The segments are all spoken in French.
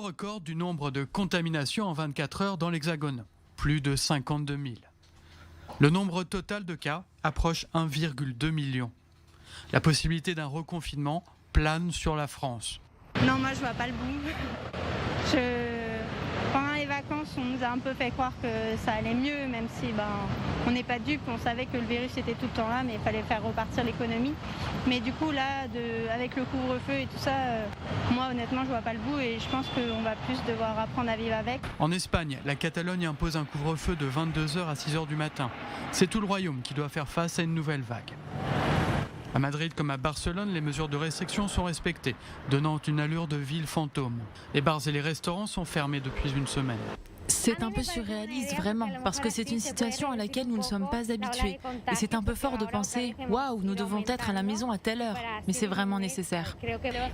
record du nombre de contaminations en 24 heures dans l'Hexagone, plus de 52 000. Le nombre total de cas approche 1,2 million. La possibilité d'un reconfinement plane sur la France. Non, moi je vois pas le bout. Pendant les vacances, on nous a un peu fait croire que ça allait mieux, même si on n'est pas dupes, on savait que le virus était tout le temps là, mais il fallait faire repartir l'économie. Mais du coup là, avec le couvre-feu et tout ça, moi honnêtement je vois pas le bout et je pense qu'on va plus devoir apprendre à vivre avec. En Espagne, la Catalogne impose un couvre-feu de 22h à 6h du matin. C'est tout le royaume qui doit faire face à une nouvelle vague. À Madrid comme à Barcelone, les mesures de restriction sont respectées, donnant une allure de ville fantôme. Les bars et les restaurants sont fermés depuis une semaine. C'est un peu surréaliste vraiment, parce que c'est une situation à laquelle nous ne sommes pas habitués. Et c'est un peu fort de penser « Waouh, nous devons être à la maison à telle heure », mais c'est vraiment nécessaire.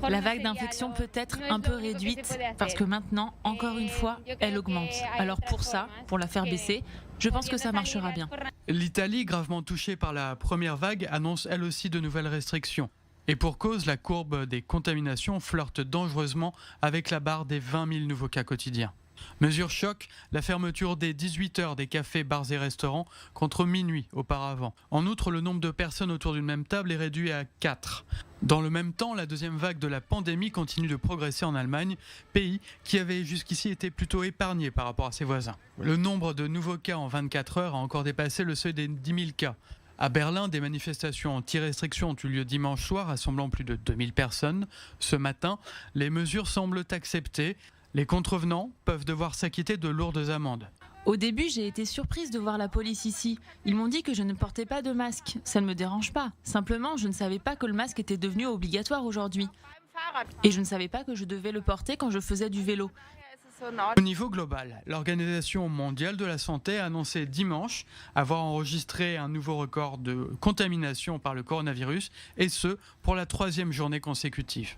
La vague d'infection peut être un peu réduite, parce que maintenant, encore une fois, elle augmente. Alors pour ça, pour la faire baisser, je pense que ça marchera bien. L'Italie, gravement touchée par la première vague, annonce elle aussi de nouvelles restrictions. Et pour cause, la courbe des contaminations flirte dangereusement avec la barre des 20 000 nouveaux cas quotidiens. Mesure choc, la fermeture des 18h des cafés, bars et restaurants contre minuit auparavant. En outre, le nombre de personnes autour d'une même table est réduit à 4. Dans le même temps, la deuxième vague de la pandémie continue de progresser en Allemagne, pays qui avait jusqu'ici été plutôt épargné par rapport à ses voisins. Le nombre de nouveaux cas en 24 heures a encore dépassé le seuil des 10 000 cas. À Berlin, des manifestations anti-restriction ont eu lieu dimanche soir, rassemblant plus de 2000 personnes. Ce matin, les mesures semblent acceptées. Les contrevenants peuvent devoir s'acquitter de lourdes amendes. Au début, j'ai été surprise de voir la police ici. Ils m'ont dit que je ne portais pas de masque. Ça ne me dérange pas. Simplement, je ne savais pas que le masque était devenu obligatoire aujourd'hui. Et je ne savais pas que je devais le porter quand je faisais du vélo. Au niveau global, l'Organisation mondiale de la santé a annoncé dimanche avoir enregistré un nouveau record de contamination par le coronavirus, et ce, pour la 3e journée consécutive.